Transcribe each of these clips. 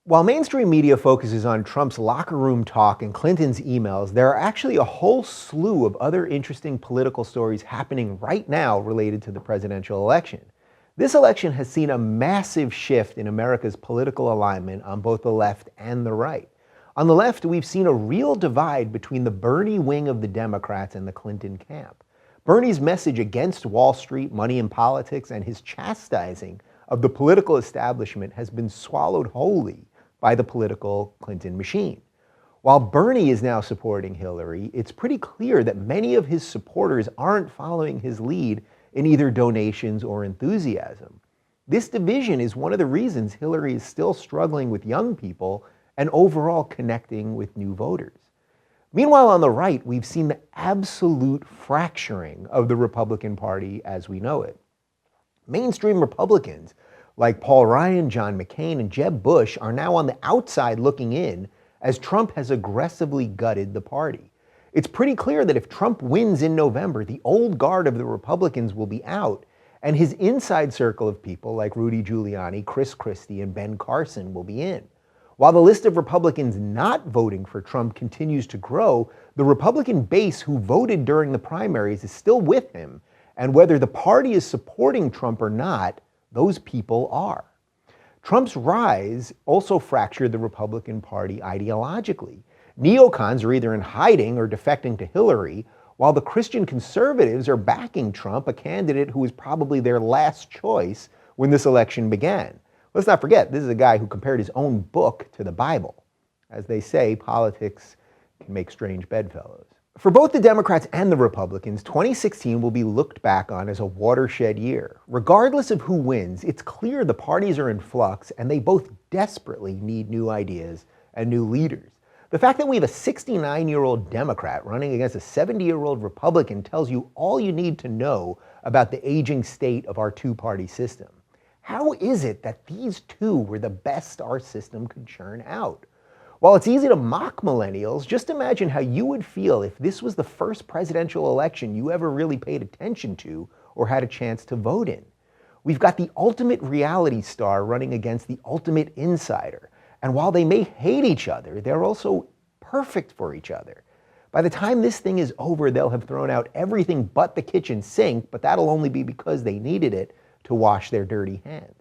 While mainstream media focuses on Trump's locker room talk and Clinton's emails, there are actually a whole slew of other interesting political stories happening right now related to the presidential election. This election has seen a massive shift in America's political alignment on both the left and the right. On the left, we've seen a real divide between the Bernie wing of the Democrats and the Clinton camp. Bernie's message against Wall Street, money and politics, and his chastising of the political establishment has been swallowed wholly by the political Clinton machine. While Bernie is now supporting Hillary, it's pretty clear that many of his supporters aren't following his lead in either donations or enthusiasm. This division is one of the reasons Hillary is still struggling with young people and overall connecting with new voters. Meanwhile, on the right, we've seen the absolute fracturing of the Republican Party as we know it. Mainstream Republicans like Paul Ryan, John McCain, and Jeb Bush are now on the outside looking in as Trump has aggressively gutted the party. It's pretty clear that if Trump wins in November, the old guard of the Republicans will be out, and his inside circle of people like Rudy Giuliani, Chris Christie, and Ben Carson will be in. While the list of Republicans not voting for Trump continues to grow, the Republican base who voted during the primaries is still with him, and whether the party is supporting Trump or not, those people are. Trump's rise also fractured the Republican Party ideologically. Neocons are either in hiding or defecting to Hillary, while the Christian conservatives are backing Trump, a candidate who was probably their last choice when this election began. Let's not forget, this is a guy who compared his own book to the Bible. As they say, politics can make strange bedfellows. For both the Democrats and the Republicans, 2016 will be looked back on as a watershed year. Regardless of who wins, it's clear the parties are in flux and they both desperately need new ideas and new leaders. The fact that we have a 69-year-old Democrat running against a 70-year-old Republican tells you all you need to know about the aging state of our two-party system. How is it that these two were the best our system could churn out? While it's easy to mock millennials, just imagine how you would feel if this was the first presidential election you ever really paid attention to or had a chance to vote in. We've got the ultimate reality star running against the ultimate insider. And while they may hate each other, they're also perfect for each other. By the time this thing is over, they'll have thrown out everything but the kitchen sink, but that'll only be because they needed it to wash their dirty hands.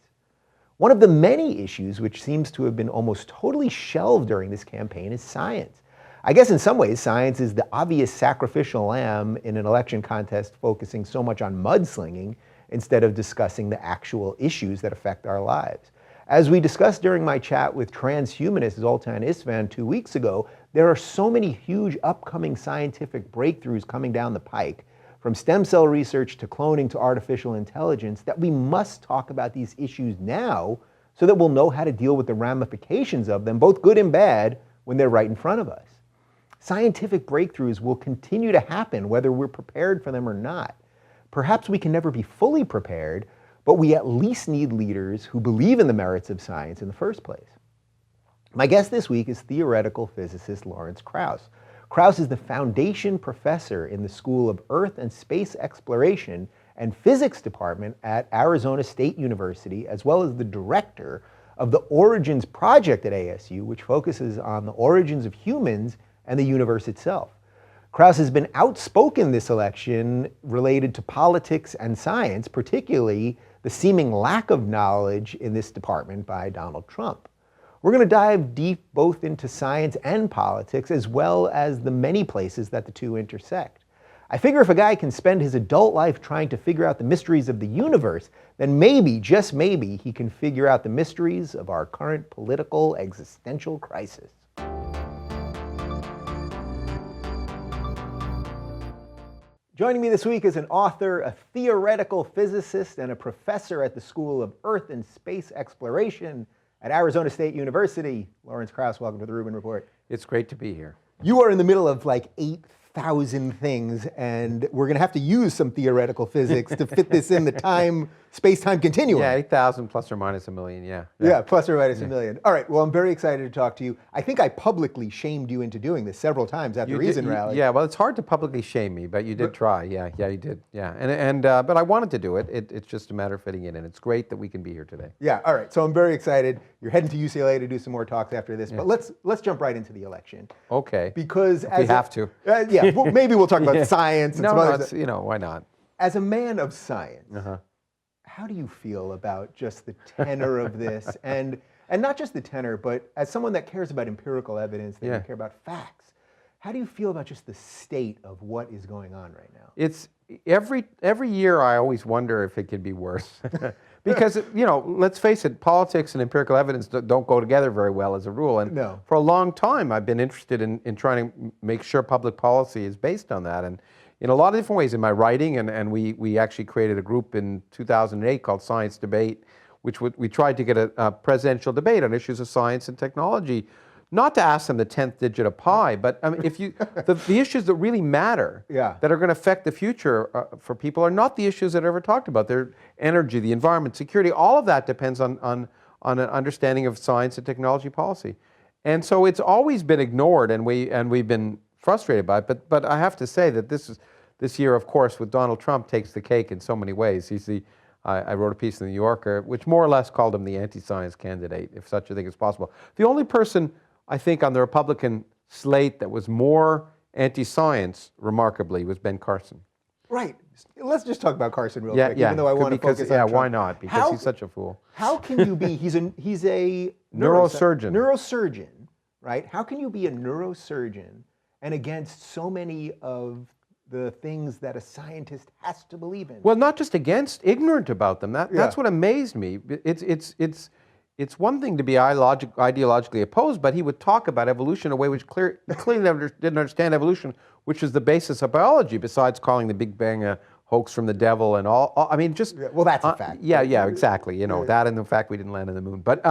One of the many issues which seems to have been almost totally shelved during this campaign is science. I guess in some ways, science is the obvious sacrificial lamb in an election contest focusing so much on mudslinging instead of discussing the actual issues that affect our lives. As we discussed during my chat with transhumanist Zoltan Isvan 2 weeks ago, there are so many huge upcoming scientific breakthroughs coming down the pike, from stem cell research to cloning to artificial intelligence, that we must talk about these issues now so that we'll know how to deal with the ramifications of them, both good and bad, when they're right in front of us. Scientific breakthroughs will continue to happen whether we're prepared for them or not. Perhaps we can never be fully prepared, but we at least need leaders who believe in the merits of science in the first place. My guest this week is theoretical physicist Lawrence Krauss. Krauss is the foundation professor in the School of Earth and Space Exploration and Physics Department at Arizona State University, as well as the director of the Origins Project at ASU, which focuses on the origins of humans and the universe itself. Krauss has been outspoken this election related to politics and science, particularly the seeming lack of knowledge in this department by Donald Trump. We're going to dive deep both into science and politics, as well as the many places that the two intersect. I figure if a guy can spend his adult life trying to figure out the mysteries of the universe, then maybe, just maybe, he can figure out the mysteries of our current political existential crisis. Joining me this week is an author, a theoretical physicist, and a professor at the School of Earth and Space Exploration at Arizona State University. Lawrence Krauss, welcome to the Rubin Report. It's great to be here. You are in the middle of like 8,000 things, and we're going to have to use some theoretical physics to fit this in the time space-time continuum. Yeah, 8,000 plus or minus a million, yeah. Yeah, plus or minus a million. All right, well, I'm very excited to talk to you. I think I publicly shamed you into doing this several times at the Reason Rally. Yeah, well, it's hard to publicly shame me, but you did try. Yeah, you did. Yeah, but I wanted to do it. It's just a matter of fitting it in. It's great that we can be here today. Yeah, all right, so I'm very excited. You're heading to UCLA to do some more talks after this, but let's jump right into the election. Okay. Because we have to. Yeah, well, maybe we'll talk about science and some other stuff. Why not? As a man of science, how do you feel about just the tenor of this? And not just the tenor, but as someone that cares about empirical evidence, that you care about facts, how do you feel about just the state of what is going on right now? It's every year I always wonder if it could be worse. Because, let's face it, politics and empirical evidence don't go together very well as a rule. And for a long time, I've been interested in trying to make sure public policy is based on that. And in a lot of different ways in my writing, and we actually created a group in 2008 called Science Debate, which we tried to get a presidential debate on issues of science and technology, not to ask them the 10th digit of pi, but I mean, if you the issues that really matter, that are going to affect the future for people, are not the issues that are ever talked about. They're energy, the environment, security. All of that depends on an understanding of science and technology policy, and so it's always been ignored, and we've been frustrated by it. But I have to say that this year, of course, with Donald Trump, takes the cake in so many ways. I wrote a piece in the New Yorker, which more or less called him the anti-science candidate, if such a thing is possible. The only person, I think, on the Republican slate that was more anti-science, remarkably, was Ben Carson. Right. Let's just talk about Carson real quick, even though I want to focus on Trump. Why not? Because he's such a fool. How can you be, he's a neurosurgeon, right? How can you be a neurosurgeon and against so many of the things that a scientist has to believe in? Well, not just against, ignorant about them. That's what amazed me. It's one thing to be ideologically opposed, but he would talk about evolution in a way which clearly didn't understand evolution, which is the basis of biology, besides calling the Big Bang a hoax from the devil and all. I mean, just... well, that's a fact. Yeah, exactly. That and the fact we didn't land on the moon. But,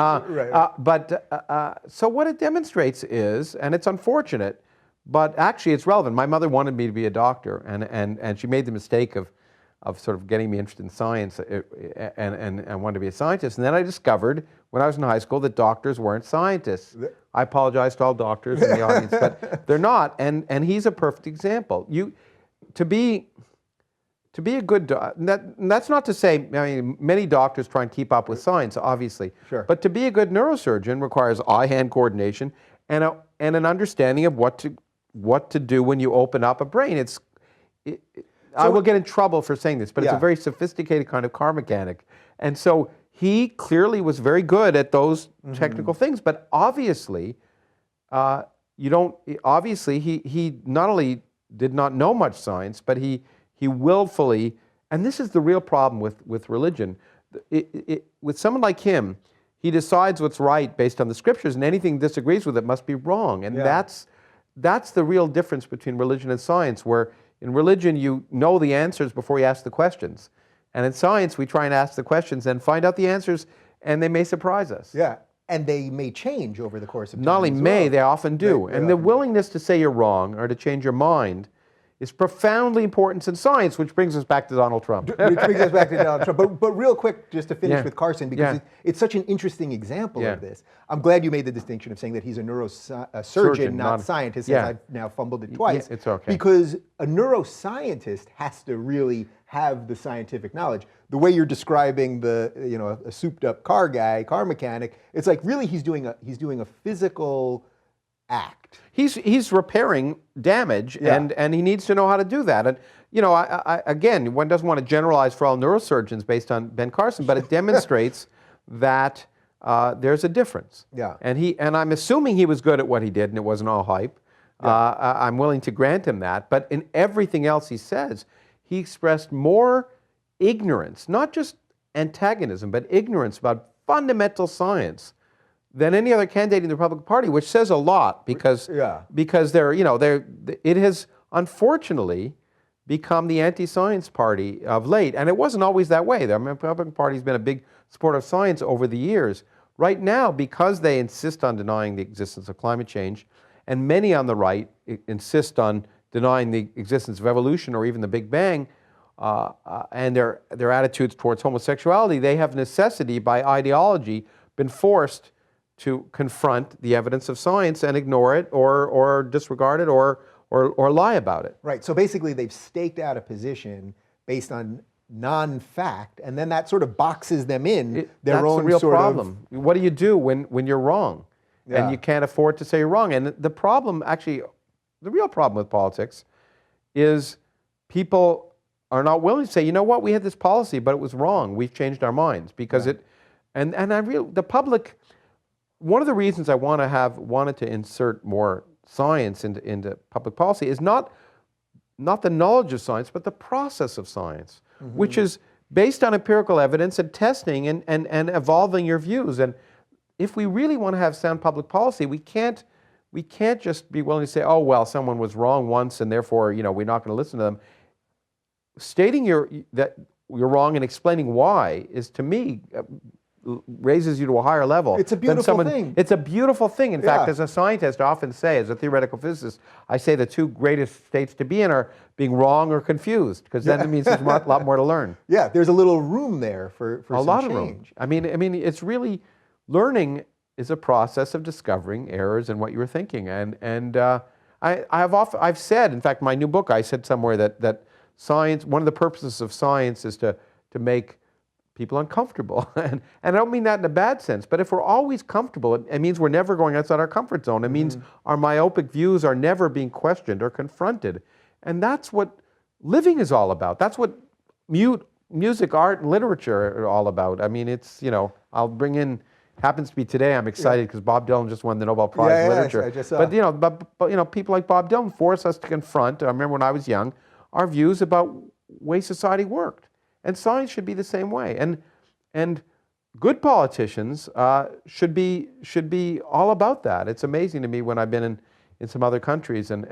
so what it demonstrates is, and it's unfortunate, but actually it's relevant. My mother wanted me to be a doctor, and she made the mistake of sort of getting me interested in science and wanted to be a scientist. And then I discovered when I was in high school that doctors weren't scientists. I apologize to all doctors in the audience, but they're not. And he's a perfect example. To be a good doctor, that's not to say, I mean, many doctors try and keep up with science, obviously. Sure. But to be a good neurosurgeon requires eye-hand coordination and an understanding of what to do when you open up a brain. I will get in trouble for saying this, but it's a very sophisticated kind of car mechanic. And so he clearly was very good at those technical things, but obviously, he not only did not know much science, but he willfully, and this is the real problem with religion, with someone like him, he decides what's right based on the scriptures, and anything disagrees with it must be wrong. And that's the real difference between religion and science, where in religion, you know the answers before you ask the questions. And in science, we try and ask the questions and find out the answers, and they may surprise us. Yeah, and they may change over the course of time. Not only may, they often do. And the willingness to say you're wrong or to change your mind is profoundly important in science, which brings us back to Donald Trump. But real quick, just to finish with Carson, because it's such an interesting example of this. I'm glad you made the distinction of saying that he's a neurosurgeon, not scientist, since I've now fumbled it twice. It's okay. Because a neuroscientist has to really have the scientific knowledge. The way you're describing a souped-up car mechanic, it's like really he's doing a physical act. He's repairing damage, and he needs to know how to do that. And again, one doesn't want to generalize for all neurosurgeons based on Ben Carson, but it demonstrates that there's a difference. Yeah. And I'm assuming he was good at what he did, and it wasn't all hype. I'm willing to grant him that. But in everything else he says, he expressed more ignorance, not just antagonism, but ignorance about fundamental science than any other candidate in the Republican Party, which says a lot because it has unfortunately become the anti-science party of late, and it wasn't always that way. The Republican Party has been a big supporter of science over the years. Right now, because they insist on denying the existence of climate change, and many on the right insist on denying the existence of evolution or even the Big Bang, and their attitudes towards homosexuality, they have necessity by ideology been forced to confront the evidence of science and ignore it or disregard it or lie about it. Right. So basically they've staked out a position based on non-fact, and then that sort of boxes them in their own That's the real sort problem. What do you do when you're wrong? Yeah. And you can't afford to say you're wrong? And the problem, actually, the real problem with politics is people are not willing to say, you know what, we had this policy, but it was wrong. We've changed our minds because the public. One of the reasons I wanted to insert more science into public policy is not the knowledge of science, but the process of science, which is based on empirical evidence and testing and evolving your views. And if we really want to have sound public policy, we can't just be willing to say, oh well, someone was wrong once, and therefore we're not going to listen to them. Stating that you're wrong and explaining why is, to me, raises you to a higher level. It's a beautiful thing. It's a beautiful thing. In fact, as a scientist, I often say, as a theoretical physicist, I say the two greatest states to be in are being wrong or confused, because then it means there's a lot more to learn. Yeah, there's a little room there for a lot of room. I mean, it's really, learning is a process of discovering errors in what you were thinking. And I've said, in fact, my new book, I said somewhere that science, one of the purposes of science is to make people uncomfortable. And I don't mean that in a bad sense, but if we're always comfortable, it means we're never going outside our comfort zone. It means our myopic views are never being questioned or confronted. And that's what living is all about. That's what music, art, and literature are all about. I mean, it's, I'll bring in, happens to be today, I'm excited because Bob Dylan just won the Nobel Prize in Literature. I just saw. But people like Bob Dylan force us to confront, I remember when I was young, our views about way society worked. And science should be the same way. And good politicians should be all about that. It's amazing to me when I've been in some other countries and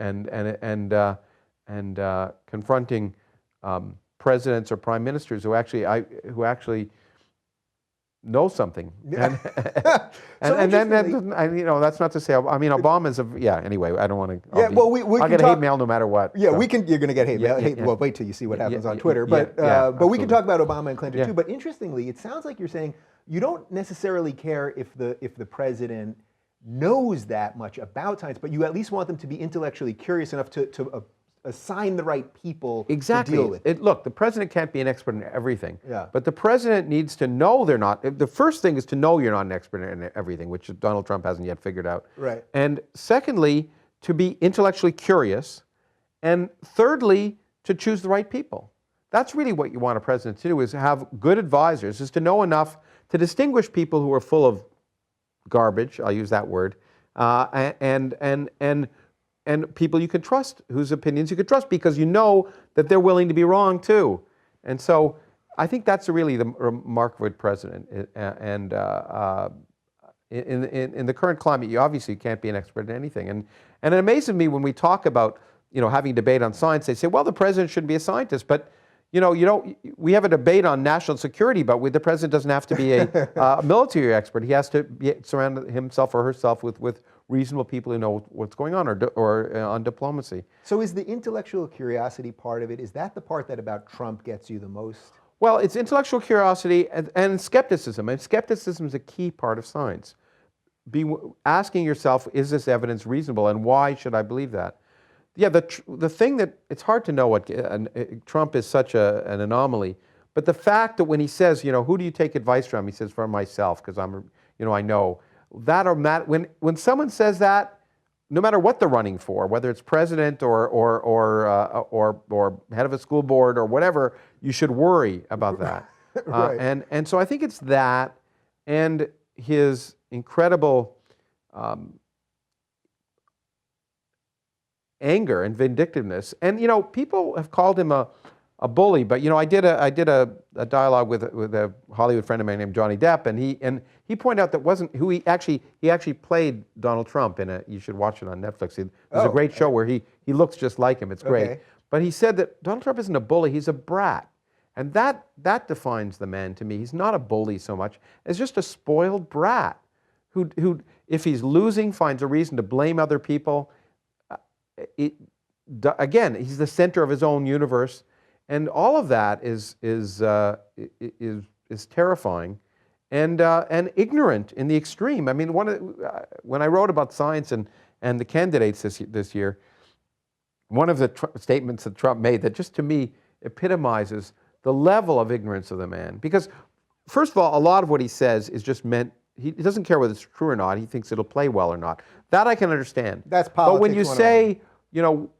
confronting presidents or prime ministers who actually know something. And then that's not to say, Obama's anyway, I don't want to. I'll get hate mail no matter what. Yeah, so. You're going to get hate mail. Well, wait till you see what happens on Twitter. But we can talk about Obama and Clinton too. But interestingly, it sounds like you're saying you don't necessarily care if the president knows that much about science, but you at least want them to be intellectually curious enough to assign the right people to deal with it. Look, the president can't be an expert in everything. Yeah. But the president needs to know they're not. The first thing is to know you're not an expert in everything, which Donald Trump hasn't yet figured out. Right. And secondly, to be intellectually curious. And thirdly, to choose the right people. That's really what you want a president to do, is have good advisors, is to know enough to distinguish people who are full of garbage, I'll use that word, and people you can trust, whose opinions you can trust, because you know that they're willing to be wrong too. And so I think that's really the mark of a president. And in the current climate, you obviously can't be an expert in anything. And it amazes me when we talk about having a debate on science, they say, well, the president shouldn't be a scientist. But we have a debate on national security, but the president doesn't have to be a military expert. He has to surround himself or herself with reasonable people who know what's going on, or on diplomacy. So is the intellectual curiosity part of it, is that the part that about Trump gets you the most? Well, it's intellectual curiosity and skepticism. And skepticism is a key part of science. Asking yourself, is this evidence reasonable, and why should I believe that? Yeah, the thing that, it's hard to know what, Trump is such an anomaly, but the fact that when he says, who do you take advice from? He says, from myself, because I know. That or when someone says that, no matter what they're running for, whether it's president or head of a school board or whatever, you should worry about that. Right. And so I think it's that, and his incredible anger and vindictiveness. And people have called him a bully, but I did a dialogue with a Hollywood friend of mine named Johnny Depp, and he pointed out that wasn't who he actually played Donald Trump in you should watch it on Netflix. There's a great show where he looks just like him. It's great. Okay. But he said that Donald Trump isn't a bully, he's a brat. And that defines the man to me. He's not a bully so much as just a spoiled brat who if he's losing, finds a reason to blame other people. Again, he's the center of his own universe. And all of that is terrifying and ignorant in the extreme. I mean, when I wrote about science and the candidates this year, one of the statements that Trump made that just to me epitomizes the level of ignorance of the man. Because first of all, a lot of what he says is just meant, he doesn't care whether it's true or not, he thinks it'll play well or not. That I can understand. That's politics. But when you say,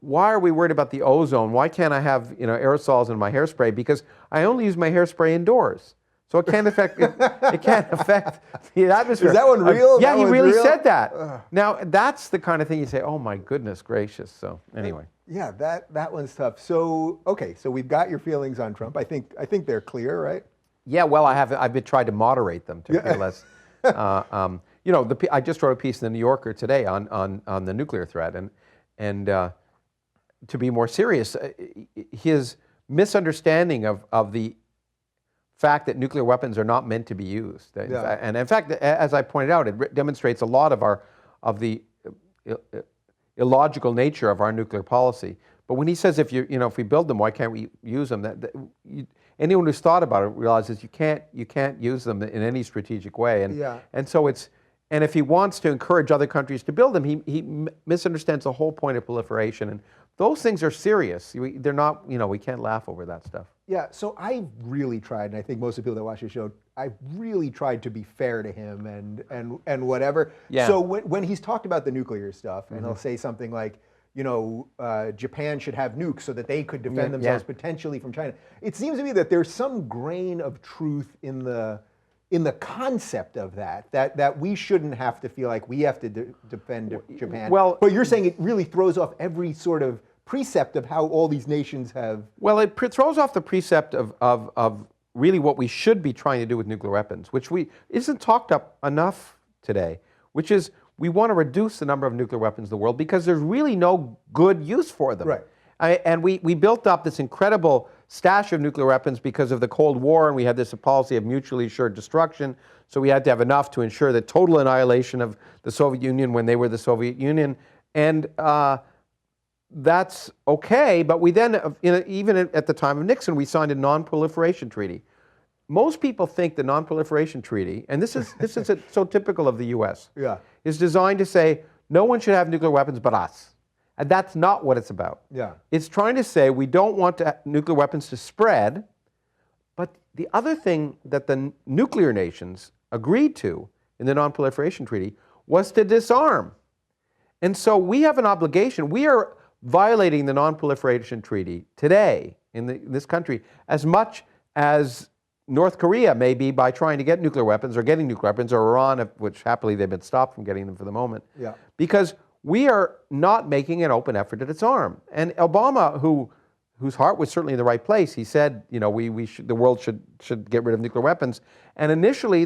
why are we worried about the ozone? Why can't I have, aerosols in my hairspray? Because I only use my hairspray indoors. So it can't affect it can't affect the atmosphere. Is that one real? Yeah, he really said that. Now that's the kind of thing you say, oh my goodness gracious. So anyway. Yeah, that one's tough. So okay, so we've got your feelings on Trump. I think they're clear, right? Yeah, well, I've been trying to moderate them to feel less. I just wrote a piece in the New Yorker today on the nuclear threat, and to be more serious, his misunderstanding of the fact that nuclear weapons are not meant to be used. And in fact, as I pointed out, it demonstrates a lot of the illogical nature of our nuclear policy. But when he says if we build them, why can't we use them? Anyone who's thought about it realizes you can't use them in any strategic way. And so and if he wants to encourage other countries to build them, he misunderstands the whole point of proliferation. And those things are serious. They're not, we can't laugh over that stuff. Yeah, so I really tried, and I think most of the people that watch the show, I really tried to be fair to him and whatever. Yeah. So when he's talked about the nuclear stuff, and he'll say something like, Japan should have nukes so that they could defend themselves potentially from China. It seems to me that there's some grain of truth in the concept of that we shouldn't have to feel like we have to defend Japan. Well, but you're saying it really throws off every sort of precept of how all these nations have. Well, it throws off the precept of really what we should be trying to do with nuclear weapons, which isn't talked up enough today, which is we want to reduce the number of nuclear weapons in the world because there's really no good use for them. Right. And we built up this incredible stash of nuclear weapons because of the Cold War, and we had this policy of mutually assured destruction. So we had to have enough to ensure the total annihilation of the Soviet Union when they were the Soviet Union. And that's okay, but we then, even at the time of Nixon, we signed a non-proliferation treaty. Most people think the non-proliferation treaty, and this is so typical of the U.S., is designed to say no one should have nuclear weapons but us. And that's not what it's about. Yeah. It's trying to say we don't want nuclear weapons to spread, but the other thing that the nuclear nations agreed to in the non-proliferation treaty was to disarm. And so we have an obligation. We are violating the non-proliferation treaty today in this country as much as North Korea may be by trying to get nuclear weapons or getting nuclear weapons, or Iran, which happily they've been stopped from getting them for the moment. Yeah. Because we are not making an open effort to disarm. And Obama, whose heart was certainly in the right place, he said, the world should get rid of nuclear weapons. And initially,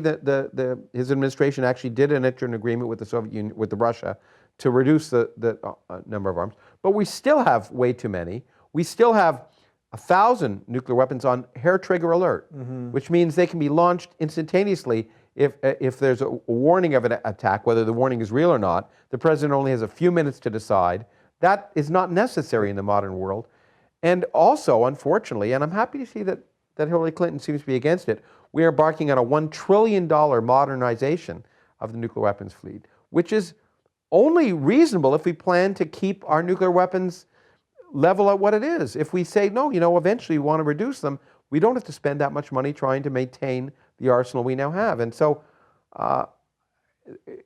his administration actually did enter an agreement with the Soviet Union, with Russia, to reduce the number of arms. But we still have way too many. We still have 1,000 nuclear weapons on hair trigger alert, which means they can be launched instantaneously if there's a warning of an attack, whether the warning is real or not. The president only has a few minutes to decide. That is not necessary in the modern world. And also, unfortunately, and I'm happy to see that Hillary Clinton seems to be against it, we are embarking on a $1 trillion modernization of the nuclear weapons fleet, which is only reasonable if we plan to keep our nuclear weapons level at what it is. If we say, no, eventually we want to reduce them, we don't have to spend that much money trying to maintain the arsenal we now have. And so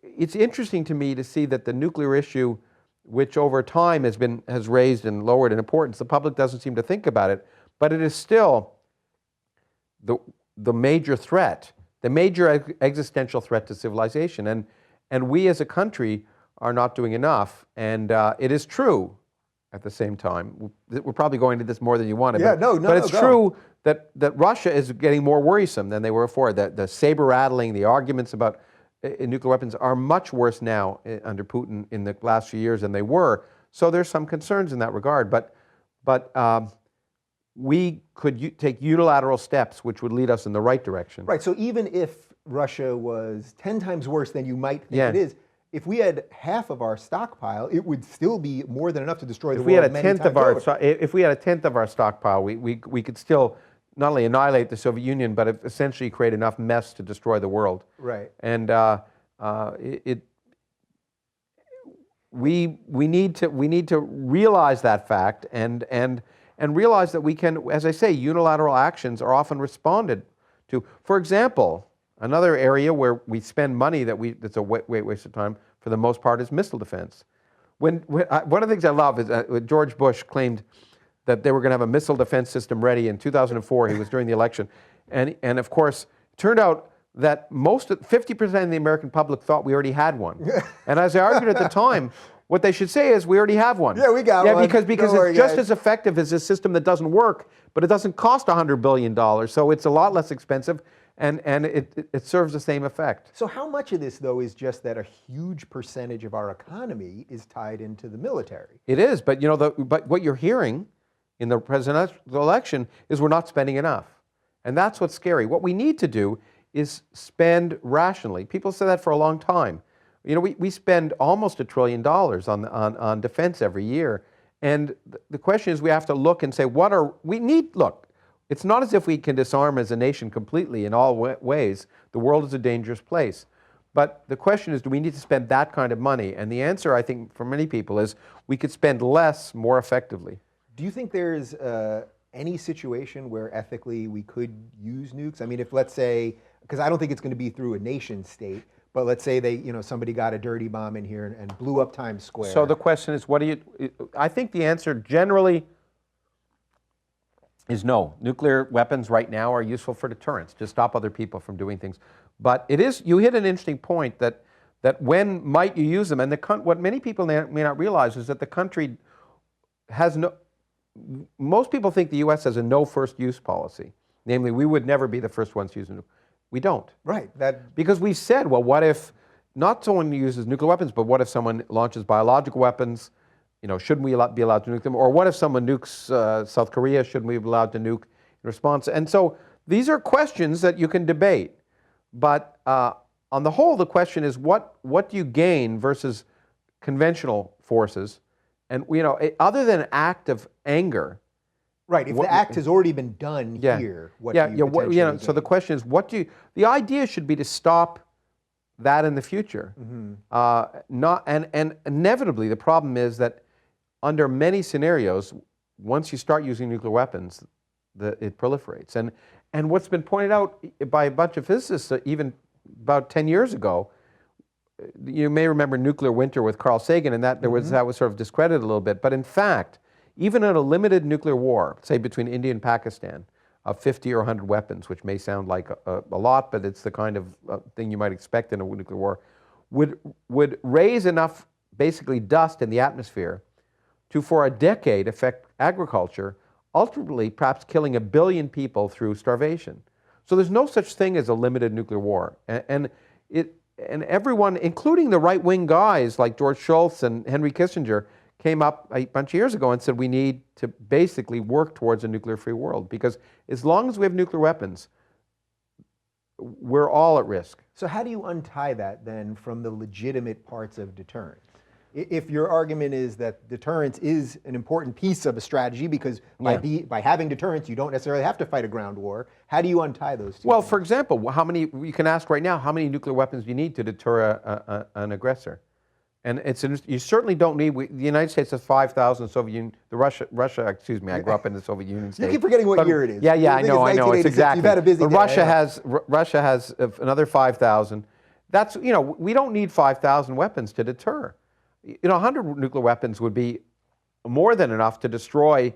it's interesting to me to see that the nuclear issue, which over time has raised and lowered in importance, the public doesn't seem to think about it, but it is still the major threat, the major existential threat to civilization. And we as a country are not doing enough. And it is true at the same time. We're probably going into this more than you wanted. Yeah, but it's true that Russia is getting more worrisome than they were before. The saber rattling, the arguments about nuclear weapons are much worse now under Putin in the last few years than they were. So there's some concerns in that regard. But we could take unilateral steps which would lead us in the right direction. Right. So even if Russia was 10 times worse than you might think it is, if we had half of our stockpile, it would still be more than enough to destroy the If we world had a many tenth times of our, over. if we had a tenth of our stockpile, we could still not only annihilate the Soviet Union, but essentially create enough mess to destroy the world. Right. And we need to realize that fact and realize that we can, as I say, unilateral actions are often responded to. For example, another area where we spend money that's a waste of time for the most part is missile defense. One of the things I love is George Bush claimed that they were going to have a missile defense system ready in 2004. He was during the election, and of course, it turned out that 50% of the American public thought we already had one. And as I argued at the time, what they should say is we already have one. Yeah, we got one. Because worry, it's just guys. as effective as a system that doesn't work, but it doesn't cost $100 billion, so it's a lot less expensive, and it serves the same effect. So how much of this, though, is just that a huge percentage of our economy is tied into the military? It is, but but what you're hearing in the presidential election is we're not spending enough, and that's what's scary. What we need to do is spend rationally. People say that for a long time. We spend almost $1 trillion on defense every year, and the question is we have to look and say look. It's not as if we can disarm as a nation completely in all ways. The world is a dangerous place. But the question is, do we need to spend that kind of money? And the answer, I think, for many people is we could spend less more effectively. Do you think there's any situation where ethically we could use nukes? I mean, if let's say, because I don't think it's going to be through a nation state, but let's say somebody got a dirty bomb in here and blew up Times Square. So the question is, I think the answer generally is no. Nuclear weapons right now are useful for deterrence, to stop other people from doing things. But you hit an interesting point that when might you use them? And what many people may not realize is that the country has most people think the U.S. has a no first use policy. Namely, we would never be the first ones using it. We don't. Right. Because we said, well, what if not someone uses nuclear weapons, but what if someone launches biological weapons? Shouldn't we be allowed to nuke them? Or what if someone nukes South Korea? Shouldn't we be allowed to nuke in response? And so these are questions that you can debate. But on the whole, the question is, what do you gain versus conventional forces? And other than an act of anger, right? If the act has already been done here, what do you potentially gain? So the question is, the idea should be to stop that in the future. Mm-hmm. And inevitably, the problem is that under many scenarios, once you start using nuclear weapons, it proliferates. And what's been pointed out by a bunch of physicists, even about 10 years ago, you may remember nuclear winter with Carl Sagan, and that was sort of discredited a little bit. But in fact, even in a limited nuclear war, say between India and Pakistan, of 50 or 100 weapons, which may sound like a lot, but it's the kind of thing you might expect in a nuclear war, would raise enough basically dust in the atmosphere to, for a decade, affect agriculture, ultimately perhaps killing 1 billion people through starvation. So there's no such thing as a limited nuclear war. And everyone, including the right-wing guys like George Shultz and Henry Kissinger, came up a bunch of years ago and said we need to basically work towards a nuclear-free world, because as long as we have nuclear weapons, we're all at risk. So how do you untie that then from the legitimate parts of deterrence? If your argument is that deterrence is an important piece of a strategy, because by having deterrence, you don't necessarily have to fight a ground war, how do you untie those two? Well, things? for example, you can ask right now, how many nuclear weapons do you need to deter an aggressor? And you certainly don't need, the United States has 5,000, Soviet Union, Russia, excuse me, I grew up in the Soviet Union state. You keep forgetting what year it is. Yeah, I know, it's exactly. You've had a busy day. Russia has another 5,000. That's, we don't need 5,000 weapons to deter. 100 nuclear weapons would be more than enough to destroy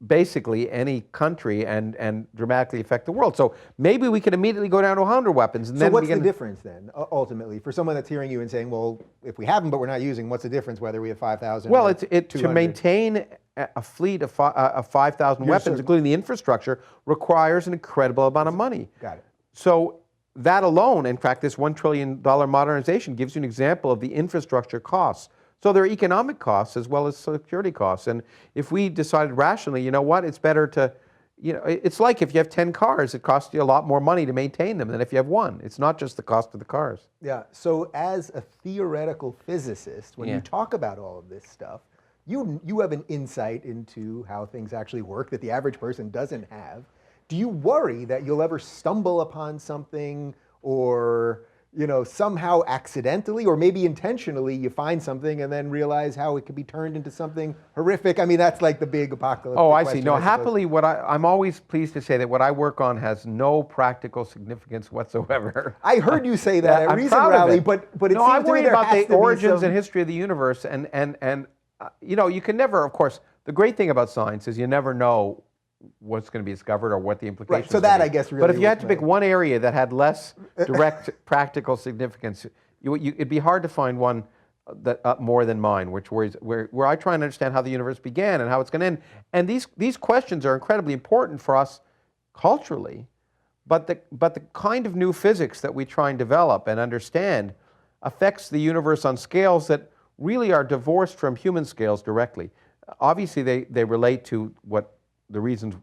basically any country and dramatically affect the world. So maybe we can immediately go down to 100 weapons. And so what's the difference then, ultimately, for someone that's hearing you and saying, well, if we have them but we're not using, what's the difference whether we have 5,000 Well, or to maintain a fleet of 5,000 weapons, including the infrastructure, requires an incredible amount of money. Got it. So that alone, in fact, this $1 trillion modernization gives you an example of the infrastructure costs. So there are economic costs as well as security costs. And if we decided rationally, you know what, it's better to it's like if you have 10 cars, it costs you a lot more money to maintain them than if you have one. It's not just the cost of the cars. Yeah, so as a theoretical physicist, when you talk about all of this stuff, you have an insight into how things actually work that the average person doesn't have. Do you worry that you'll ever stumble upon something, or somehow accidentally or maybe intentionally you find something and then realize how it could be turned into something horrific? I mean, that's like the big apocalyptic Oh, I question, see. No, I happily, I'm always pleased to say that what I work on has no practical significance whatsoever. I heard you say that at Reason proud of Rally, it. but it no, seems I to me worry there about has the to be origins some... and history of the universe, and you can never, of course, the great thing about science is you never know what's going to be discovered or what the implications. Right. So that, I guess, really. But if you had to pick one area that had less direct practical significance, it'd be hard to find one that more than mine, where I try and understand how the universe began and how it's going to end. And these questions are incredibly important for us culturally, but the kind of new physics that we try and develop and understand affects the universe on scales that really are divorced from human scales directly. Obviously, they relate to what the reasons,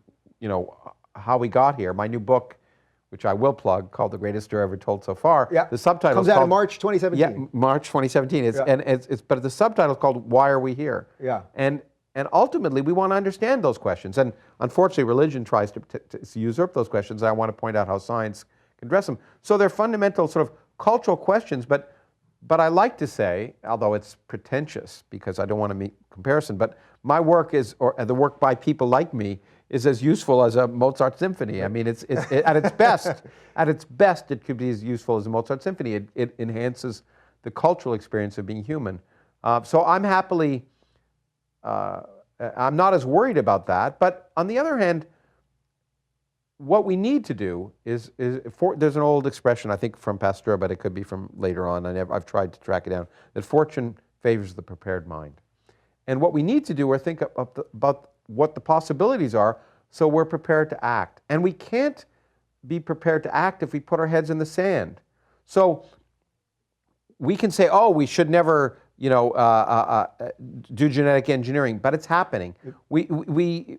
how we got here. My new book, which I will plug, called The Greatest Story Ever Told So Far. Yeah. The subtitle comes out in March 2017. Yeah, March 2017. But the subtitle is called Why Are We Here? Yeah. And ultimately, we want to understand those questions. And unfortunately, religion tries to usurp those questions. I want to point out how science can address them. So they're fundamental sort of cultural questions, but I like to say, although it's pretentious because I don't want to make comparison, but my work or the work by people like me is as useful as a Mozart symphony. I mean, it's at its best, it could be as useful as a Mozart symphony. It enhances the cultural experience of being human. So I'm not as worried about that. But on the other hand, what we need to do is there's an old expression, I think from Pasteur, but it could be from later on, I've tried to track it down, that fortune favors the prepared mind. And what we need to do is think about what the possibilities are so we're prepared to act. And we can't be prepared to act if we put our heads in the sand. So we can say, oh, we should never do genetic engineering, but it's happening.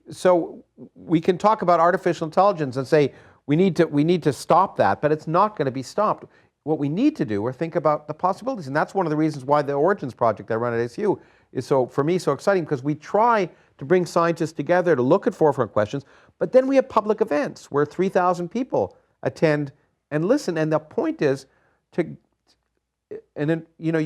So we can talk about artificial intelligence and say we need to stop that, but it's not going to be stopped. What we need to do is think about the possibilities, and that's one of the reasons why the Origins project I run at ASU is for me so exciting, because we try to bring scientists together to look at forefront questions, but then we have public events where 3,000 people attend and listen, and the point is you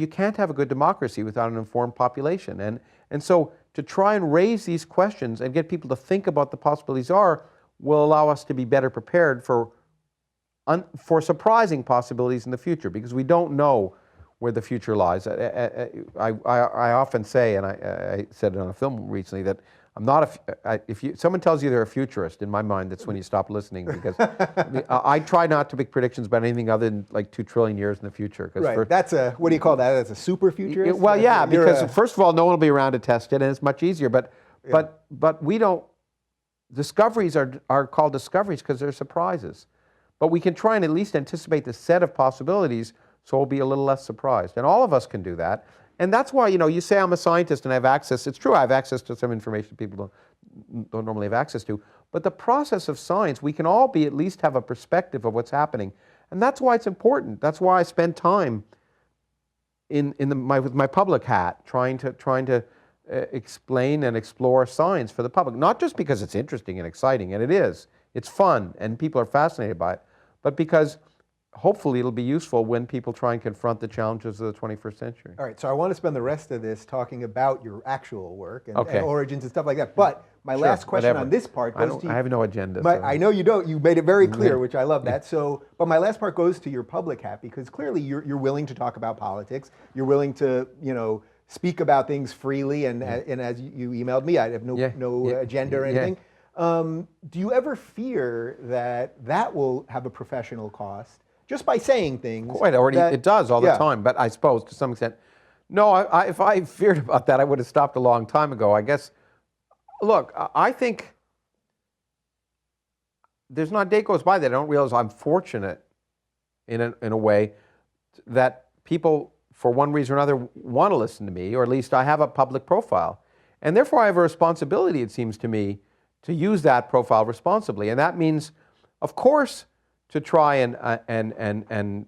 can't have a good democracy without an informed population. And so to try and raise these questions and get people to think about the possibilities will allow us to be better prepared for surprising possibilities in the future, because we don't know where the future lies. I often say, and I said it on a film recently, that I'm not if someone tells you they're a futurist, in my mind, that's when you stop listening, because I try not to make predictions about anything other than like 2 trillion years in the future. Right. What do you call that? That's a super futurist? Well, yeah, because first of all, no one will be around to test it, and it's much easier. But we don't. Discoveries are called discoveries because they're surprises. But we can try and at least anticipate the set of possibilities, so we'll be a little less surprised. And all of us can do that. And that's why, you say I'm a scientist and I have access. It's true, I have access to some information people don't normally have access to. But the process of science, we can all at least have a perspective of what's happening. And that's why it's important. That's why I spend time with my public hat trying to explain and explore science for the public. Not just because it's interesting and exciting, and it is. It's fun, and people are fascinated by it, but because hopefully it'll be useful when people try and confront the challenges of the 21st century. All right, so I want to spend the rest of this talking about your actual work and origins and stuff like that. But my last question on this part goes to you. I have no agenda. I know you don't. You made it very clear, which I love that. But my last part goes to your public hat, because clearly you're willing to talk about politics. You're willing to, speak about things freely. And as you emailed me, I have no agenda or anything. Do you ever fear that will have a professional cost just by saying things? Quite already, it does all the time, but I suppose to some extent. No, if I feared about that, I would have stopped a long time ago. I guess, look, I think there's not a day goes by that I don't realize I'm fortunate in a way that people, for one reason or another, want to listen to me, or at least I have a public profile. And therefore I have a responsibility, it seems to me, to use that profile responsibly. And that means, of course, to try and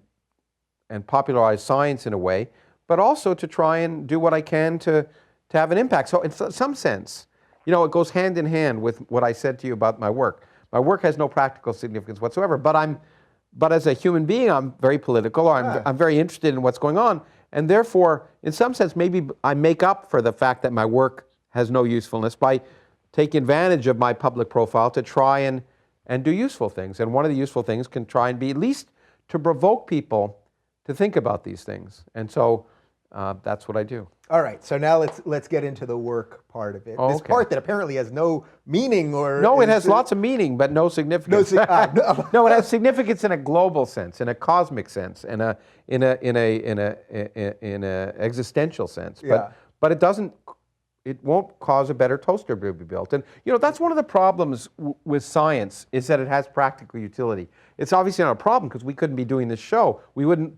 popularize science in a way, but also to try and do what I can to have an impact. So in some sense, you know, it goes hand in hand with what I said to you about my work. My work has no practical significance whatsoever, but as a human being, I'm very political, or I'm very interested in what's going on, and therefore, in some sense, maybe I make up for the fact that my work has no usefulness by taking advantage of my public profile to try and do useful things. And one of the useful things can try and be at least to provoke people to think about these things. And so that's what I do. All right, so now let's get into the work part of it. This part that apparently has no meaning or... No, it has lots of meaning, but no significance. No, it has significance in a global sense, in a cosmic sense, in a existential sense. But it doesn't. It won't cause a better toaster to be built. And you know, that's one of the problems with science, is that it has practical utility. It's obviously not a problem because we couldn't be doing this show.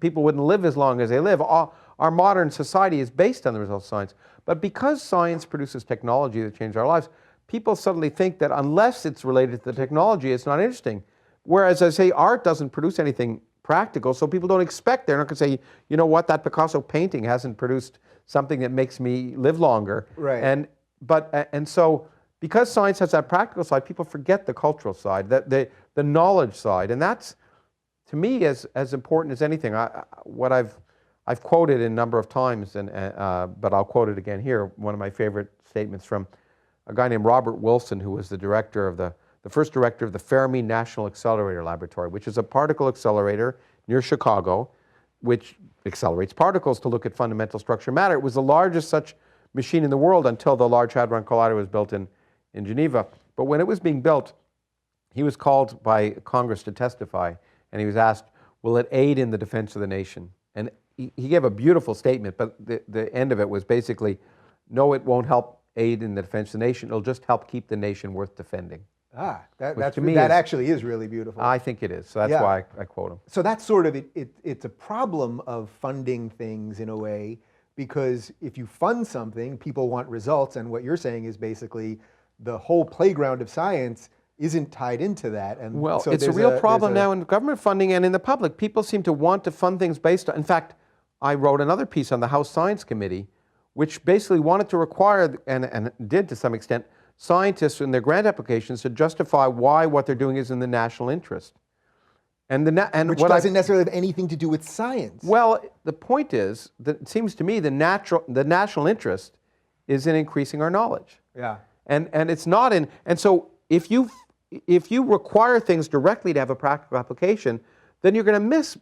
People wouldn't live as long as they live. Our modern society is based on the results of science. But because science produces technology that changes our lives, people suddenly think that unless it's related to the technology, it's not interesting. Whereas, I say, art doesn't produce anything practical, so people don't expect. They're not going to say, you know what, that Picasso painting hasn't produced something that makes me live longer. Right. And so because science has that practical side, people forget the cultural side, the knowledge side, and that's, to me, as important as anything. What I've quoted a number of times, but I'll quote it again here. One of my favorite statements from a guy named Robert Wilson, who was the director of the first director of the Fermi National Accelerator Laboratory, which is a particle accelerator near Chicago, which accelerates particles to look at fundamental structure of matter. It was the largest such machine in the world until the Large Hadron Collider was built in Geneva. But when it was being built, he was called by Congress to testify, and he was asked, will it aid in the defense of the nation? And he gave a beautiful statement, but the end of it was basically, no, it won't help aid in the defense of the nation. It'll just help keep the nation worth defending. That actually is really beautiful. I think it is. So that's why I quote him. So that's sort of it's a problem of funding things in a way, because if you fund something, people want results, and what you're saying is basically the whole playground of science isn't tied into that. And well, so it's a real problem now in government funding and in the public. People seem to want to fund things based on, in fact, I wrote another piece on the House Science Committee, which basically wanted to require, and did to some extent, scientists in their grant applications to justify why what they're doing is in the national interest. Which doesn't necessarily have anything to do with science. Well, the point is that it seems to me the national interest is in increasing our knowledge. Yeah. And it's not in, and so if you require things directly to have a practical application, then you're going to miss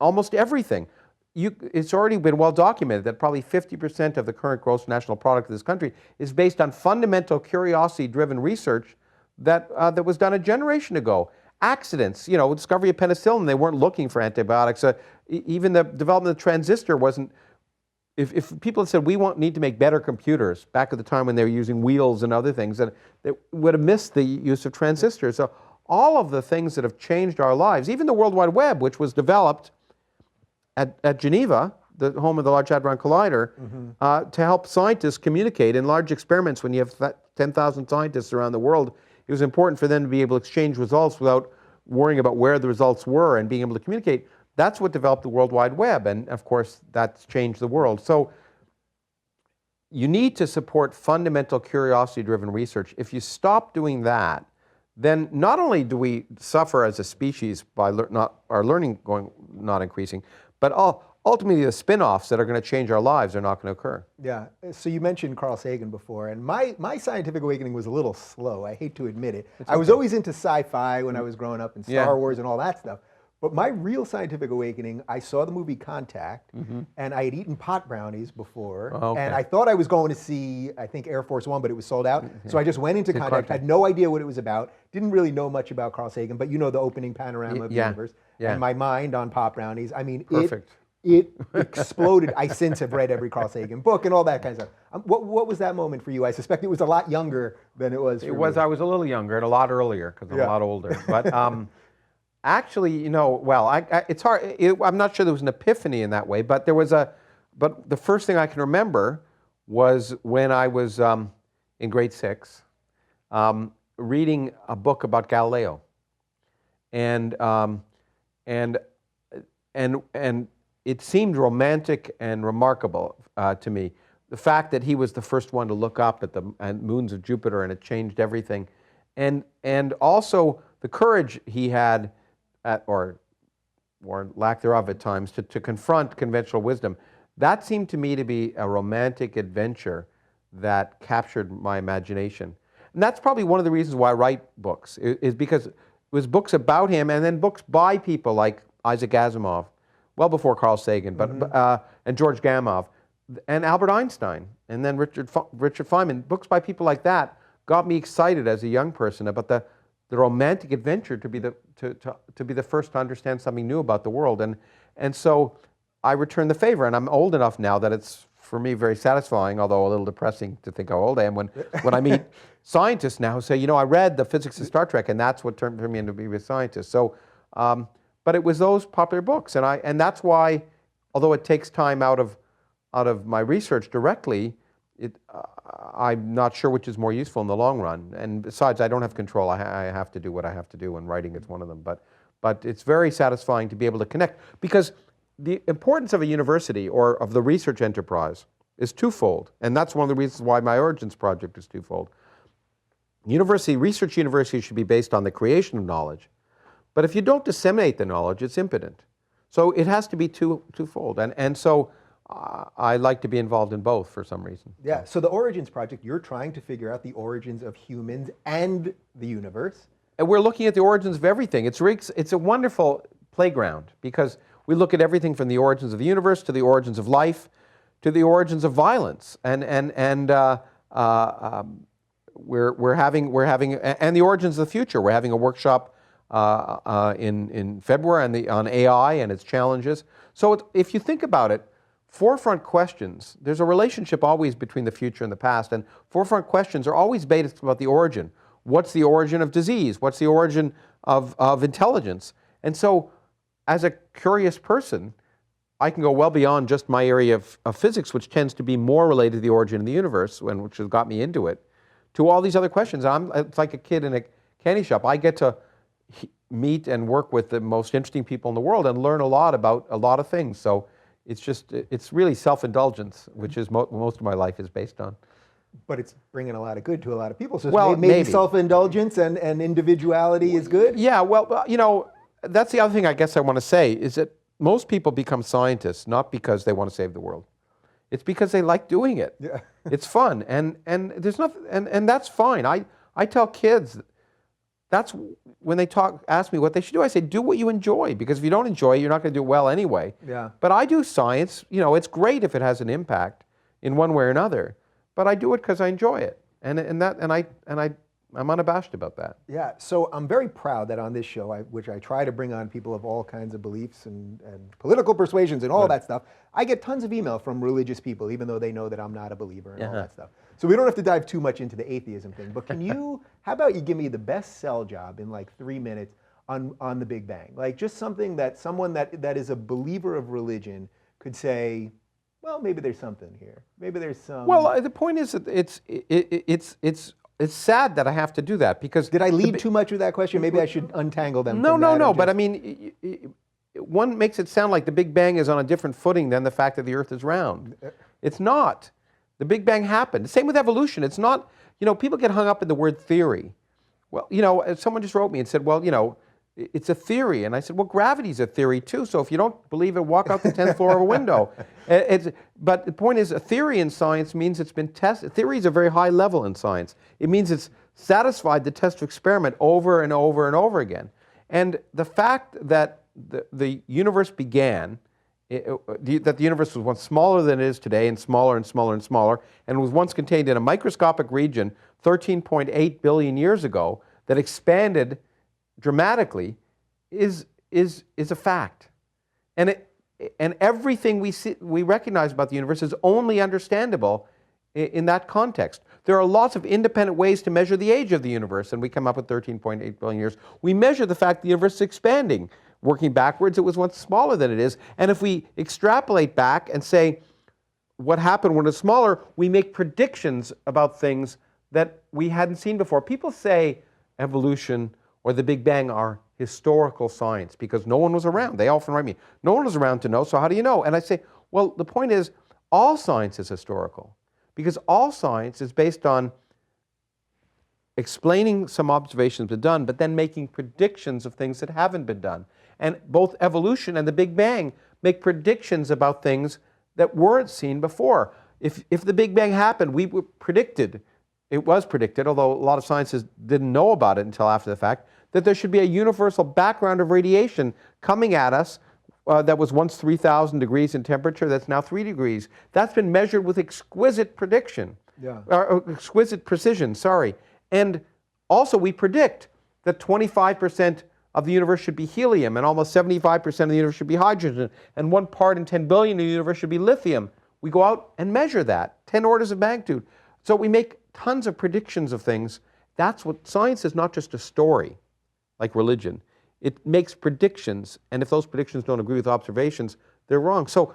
almost everything. It's already been well documented that probably 50% of the current gross national product of this country is based on fundamental curiosity-driven research that was done a generation ago. Accidents, you know, discovery of penicillin, they weren't looking for antibiotics. Even the development of the transistor wasn't, if people had said, we need to make better computers, back at the time when they were using wheels and other things, then they would have missed the use of transistors. So all of the things that have changed our lives, even the World Wide Web, which was developed at Geneva, the home of the Large Hadron Collider, to help scientists communicate in large experiments. When you have 10,000 scientists around the world, it was important for them to be able to exchange results without worrying about where the results were and being able to communicate. That's what developed the World Wide Web, and of course, that's changed the world. So you need to support fundamental curiosity-driven research. If you stop doing that, then not only do we suffer as a species by our learning not increasing, but ultimately the spin-offs that are going to change our lives are not going to occur. Yeah, so you mentioned Carl Sagan before, and my scientific awakening was a little slow. I hate to admit it. I was always into sci-fi when I was growing up, and Star Wars and all that stuff. But my real scientific awakening, I saw the movie Contact, and I had eaten pot brownies before, and I thought I was going to see, I think, Air Force One, but it was sold out. So I just went into Contact, had no idea what it was about, didn't really know much about Carl Sagan, but you know the opening panorama of the universe, and my mind on pot brownies, I mean, it exploded. I since have read every Carl Sagan book and all that kind of stuff. What was that moment for you? I suspect it was a lot younger than it was for me. I was a little younger and a lot earlier, because I'm a lot older. But actually, you know, well, it's hard. I'm not sure there was an epiphany in that way, but there was but the first thing I can remember was when I was in grade 6. reading a book about Galileo, and and it seemed romantic and remarkable to me. The fact that he was the first one to look up at the moons of Jupiter, and it changed everything, and also the courage he had, or lack thereof at times, to confront conventional wisdom. That seemed to me to be a romantic adventure that captured my imagination. And that's probably one of the reasons why I write books, is because it was books about him, and then books by people like Isaac Asimov, well before Carl Sagan, and George Gamow, and Albert Einstein, and then Richard Feynman. Books by people like that got me excited as a young person about the romantic adventure to be the first to understand something new about the world. And so I return the favor, and I'm old enough now that it's, for me, very satisfying, although a little depressing to think how old I am when I meet scientists now who say, you know, I read the physics of Star Trek, and that's what turned me into being a scientist. So, but it was those popular books, and that's why, although it takes time out of my research directly, I'm not sure which is more useful in the long run. And besides, I don't have control. I have to do what I have to do, and writing is one of them. But it's very satisfying to be able to connect, because the importance of a university or of the research enterprise is twofold, and that's one of the reasons why my Origins project is twofold. Research universities should be based on the creation of knowledge, but if you don't disseminate the knowledge, it's impotent. So it has to be twofold, and so I like to be involved in both for some reason. Yeah, so the Origins project, you're trying to figure out the origins of humans and the universe. And we're looking at the origins of everything. It's a wonderful playground, because we look at everything from the origins of the universe to the origins of life to the origins of violence, and we're having and the origins of the future. We're having a workshop in February on AI and its challenges. So if you think about it, forefront questions, there's a relationship always between the future and the past, and forefront questions are always based about the origin. What's the origin of disease? What's the origin of intelligence? And so, as a curious person, I can go well beyond just my area of physics, which tends to be more related to the origin of the universe, which has got me into it, to all these other questions. It's like a kid in a candy shop. I get to meet and work with the most interesting people in the world and learn a lot about a lot of things. So it's really self-indulgence, which is most of my life is based on. But it's bringing a lot of good to a lot of people. So well, maybe self-indulgence and individuality is good? Yeah, well, you know, that's the other thing I guess I want to say, is that most people become scientists not because they want to save the world. It's because they like doing it. Yeah. It's fun, and there's nothing, and that's fine. I tell kids, that's when they ask me what they should do, I say, do what you enjoy, because if you don't enjoy it, you're not going to do it well anyway. Yeah. But I do science, you know, it's great if it has an impact in one way or another, but I do it because I enjoy it, and I'm unabashed about that. Yeah, so I'm very proud that on this show, which I try to bring on people of all kinds of beliefs and political persuasions and all that stuff, I get tons of email from religious people, even though they know that I'm not a believer and all that stuff. So we don't have to dive too much into the atheism thing, but how about you give me the best sell job in like 3 minutes on the Big Bang? Like just something that someone that is a believer of religion could say, well, maybe there's something here. Maybe there's some... Well, the point is that it's sad that I have to do that, because... Did I lead too much with that question? Maybe I should untangle them. No, but I mean, one makes it sound like the Big Bang is on a different footing than the fact that the Earth is round. It's not. The Big Bang happened. Same with evolution. It's not, you know, people get hung up in the word theory. Well, you know, someone just wrote me and said, well, you know, it's a theory. And I said, well, gravity's a theory too. So if you don't believe it, walk out the 10th floor of a window. But the point is, a theory in science means it's been tested. Theory is a very high level in science. It means it's satisfied the test of experiment over and over and over again. And the fact that the universe began, that the universe was once smaller than it is today, and smaller and smaller and smaller, and was once contained in a microscopic region 13.8 billion years ago that expanded dramatically is a fact. And everything we recognize about the universe is only understandable in that context. There are lots of independent ways to measure the age of the universe, and we come up with 13.8 billion years. We measure the fact the universe is expanding. Working backwards, it was once smaller than it is. And if we extrapolate back and say what happened when it's smaller, we make predictions about things that we hadn't seen before. People say evolution or the Big Bang are historical science because no one was around. They often write me, no one was around to know, so how do you know? And I say, well, the point is, all science is historical because all science is based on explaining some observations that have been done, but then making predictions of things that haven't been done. And both evolution and the Big Bang make predictions about things that weren't seen before. If the Big Bang happened, it was predicted, although a lot of scientists didn't know about it until after the fact, that there should be a universal background of radiation coming at us that was once 3,000 degrees in temperature, that's now 3 degrees. That's been measured with exquisite prediction, or exquisite precision, sorry. And also we predict that 25% of the universe should be helium, and almost 75% of the universe should be hydrogen, and 1 part in 10 billion of the universe should be lithium. We go out and measure that, 10 orders of magnitude. So we make tons of predictions of things. That's what science is, not just a story, like religion. It makes predictions, and if those predictions don't agree with observations, they're wrong. So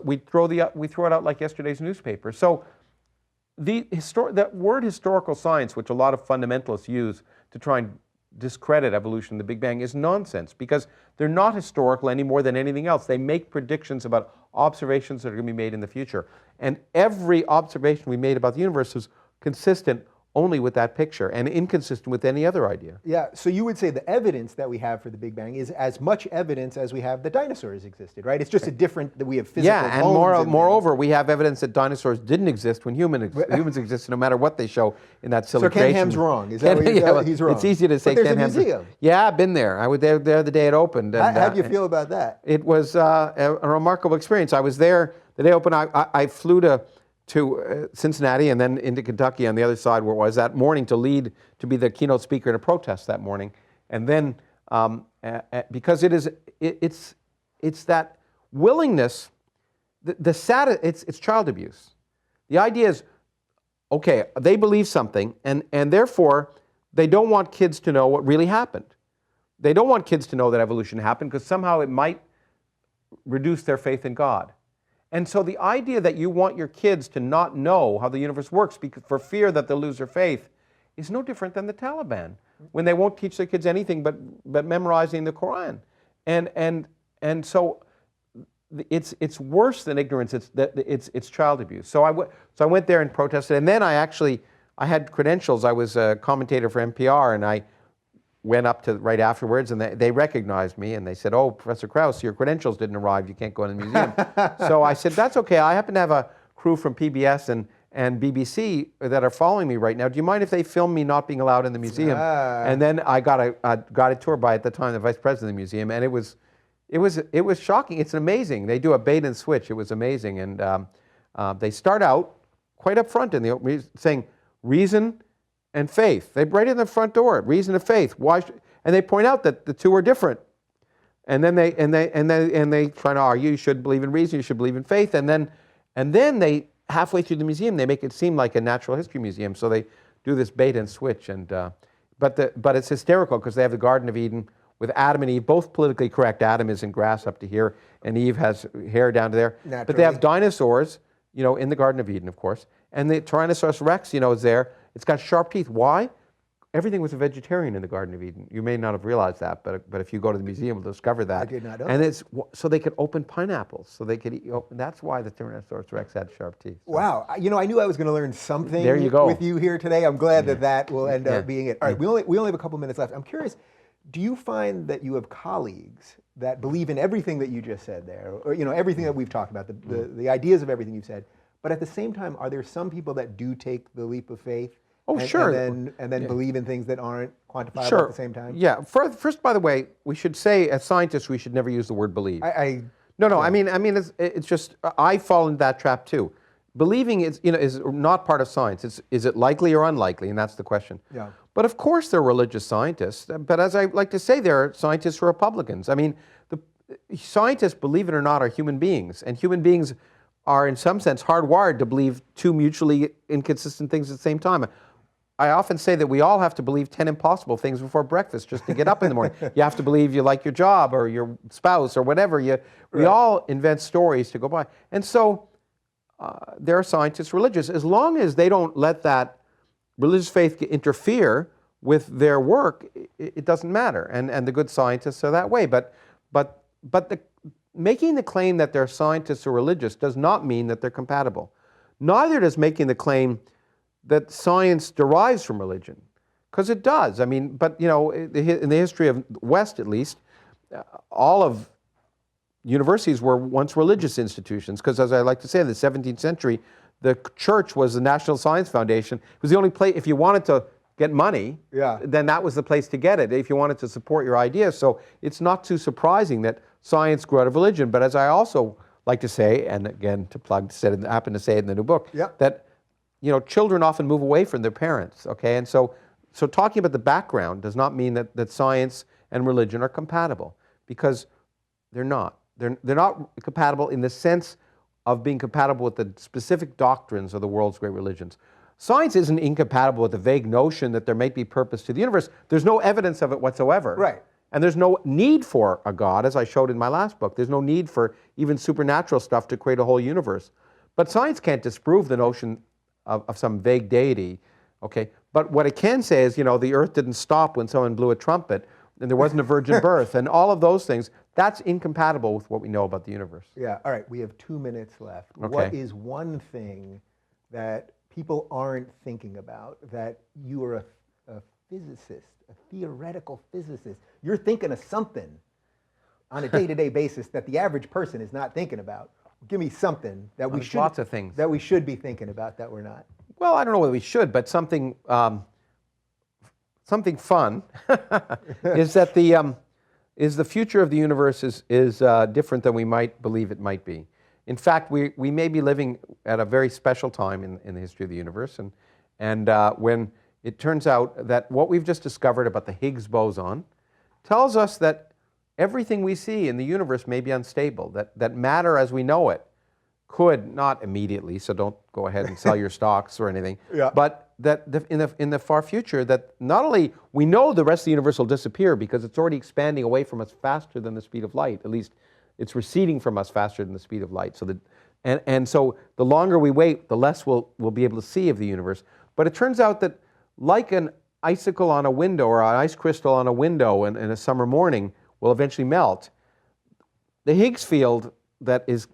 we throw it out like yesterday's newspaper. So that word historical science, which a lot of fundamentalists use to try and discredit evolution, the Big Bang, is nonsense because they're not historical any more than anything else. They make predictions about observations that are going to be made in the future. And every observation we made about the universe is consistent only with that picture and inconsistent with any other idea. Yeah, so you would say the evidence that we have for the Big Bang is as much evidence as we have that dinosaurs existed, right? It's just that we have physical bones. Yeah, and moreover, we have evidence that dinosaurs didn't exist when humans existed, no matter what they show in that silly creation. So Ken Ham's wrong. Is that what you're saying? He's wrong. It's easy to say Ken Ken Ham's wrong. There's a museum. Yeah, I've been there. I was there the day it opened. How do you feel about that? It was a remarkable experience. I was there the day it opened. I flew to Cincinnati and then into Kentucky on the other side where it was that morning to be the keynote speaker in a protest that morning. And then because it's that willingness, it's child abuse. The idea is, okay, they believe something and therefore they don't want kids to know what really happened. They don't want kids to know that evolution happened because somehow it might reduce their faith in God. And so the idea that you want your kids to not know how the universe works for fear that they'll lose their faith is no different than the Taliban, when they won't teach their kids anything but memorizing the Quran. And so it's worse than ignorance. It's child abuse. So I went there and protested, and then I had credentials. I was a commentator for NPR, and I went up to right afterwards, and they recognized me, and they said, "Oh, Professor Krauss, your credentials didn't arrive. You can't go in the museum." So I said, "That's okay. I happen to have a crew from PBS and BBC that are following me right now. Do you mind if they film me not being allowed in the museum?" And then I got a tour by, at the time, the vice president of the museum, and it was shocking. It's amazing. They do a bait and switch. It was amazing, and they start out quite up front in the opening, saying reason and faith. They right in the front door, reason and faith. Why? And they point out that the two are different. And then they try to argue you should believe in reason, you should believe in faith. And then they halfway through the museum they make it seem like a natural history museum. So they do this bait and switch. And but it's hysterical because they have the Garden of Eden with Adam and Eve, both politically correct. Adam is in grass up to here, and Eve has hair down to there. Naturally. But they have dinosaurs, in the Garden of Eden, of course. And the Tyrannosaurus Rex, is there. It's got sharp teeth. Why? Everything was a vegetarian in the Garden of Eden. You may not have realized that, but if you go to the museum, you'll discover that. I did not know. And so they could open pineapples, so they could eat. That's why the Tyrannosaurus Rex had sharp teeth. So. Wow. I knew I was going to learn something there you go. with you here today. I'm glad that will end up being it. All right, we only have a couple minutes left. I'm curious, do you find that you have colleagues that believe in everything that you just said there, or everything that we've talked about, the ideas of everything you've said, but at the same time, are there some people that do take the leap of faith? Oh, sure. And then believe in things that aren't quantifiable at the same time? Yeah. First, by the way, we should say, as scientists, we should never use the word believe. No. I mean, it's just, I fall into that trap too. Believing is not part of science. Is it likely or unlikely? And that's the question. Yeah. But of course, there are religious scientists. But as I like to say, there are scientists who are Republicans. I mean, the scientists, believe it or not, are human beings, and human beings are, in some sense, hardwired to believe two mutually inconsistent things at the same time. I often say that we all have to believe 10 impossible things before breakfast just to get up in the morning. You have to believe you like your job or your spouse or whatever. We all invent stories to go by. And so there are scientists religious. As long as they don't let that religious faith interfere with their work, it doesn't matter. And the good scientists are that way. But making the claim that they're scientists or religious does not mean that they're compatible. Neither does making the claim that science derives from religion, because it does. I mean, but in the history of the West, at least, all of universities were once religious institutions, because, as I like to say, in the 17th century, the church was the National Science Foundation. It was the only place, if you wanted to get money, then that was the place to get it, if you wanted to support your ideas. So it's not too surprising that science grew out of religion. But as I also like to say, and again, to plug, happen to say it in the new book, that children often move away from their parents, okay? And so talking about the background does not mean that science and religion are compatible, because they're not. They're not compatible in the sense of being compatible with the specific doctrines of the world's great religions. Science isn't incompatible with the vague notion that there might be purpose to the universe. There's no evidence of it whatsoever. Right. And there's no need for a God, as I showed in my last book. There's no need for even supernatural stuff to create a whole universe. But science can't disprove the notion of some vague deity, okay? But what it can say is, the earth didn't stop when someone blew a trumpet, and there wasn't a virgin birth, and all of those things. That's incompatible with what we know about the universe. Yeah, all right, we have 2 minutes left. Okay. What is one thing that people aren't thinking about, that you are a physicist, a theoretical physicist, you're thinking of something on a day-to-day basis that the average person is not thinking about? Give me something that we should, lots of things that we should be thinking about that we're not. Well, I don't know whether we should, but something fun is that the future of the universe is different than we might believe it might be. In fact, we may be living at a very special time in the history of the universe, and when it turns out that what we've just discovered about the Higgs boson tells us that everything we see in the universe may be unstable, that matter as we know it could, not immediately, so don't go ahead and sell your stocks or anything, but that in the far future, that not only we know the rest of the universe will disappear because it's already expanding away from us faster than the speed of light, at least it's receding from us faster than the speed of light. So so the longer we wait, the less we'll be able to see of the universe. But it turns out that like an icicle on a window or an ice crystal on a window in a summer morning will eventually melt, the Higgs field that is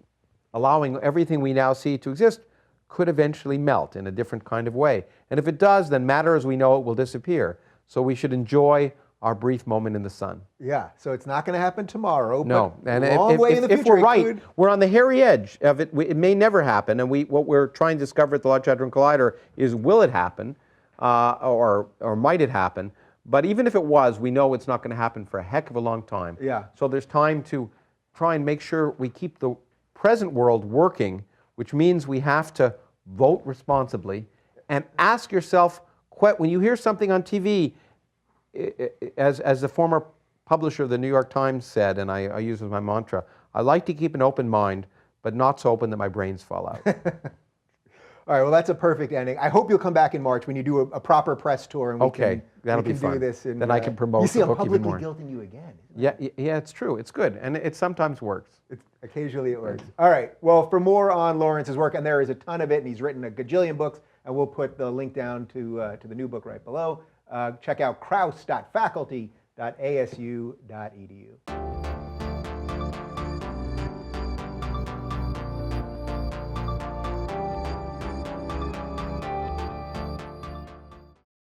allowing everything we now see to exist could eventually melt in a different kind of way. And if it does, then matter as we know it will disappear. So we should enjoy our brief moment in the sun. Yeah, so it's not going to happen tomorrow. No, but and if we're right, we're on the hairy edge of it. It may never happen, and what we're trying to discover at the Large Hadron Collider is, will it happen, or might it happen? But even if it was, we know it's not going to happen for a heck of a long time. Yeah. So there's time to try and make sure we keep the present world working, which means we have to vote responsibly and ask yourself, when you hear something on TV, as the former publisher of the New York Times said, and I use as my mantra, I like to keep an open mind, but not so open that my brains fall out. All right, well, that's a perfect ending. I hope you'll come back in March when you do a proper press tour, and that'll be fun. Do this. And, then I can promote the book even more. You see, I'm publicly guilting you again. Yeah, it's true. It's good, and it sometimes works. Occasionally it works. All right, well, for more on Lawrence's work, and there is a ton of it, and he's written a gajillion books, and we'll put the link down to the new book right below. Check out krauss.faculty.asu.edu.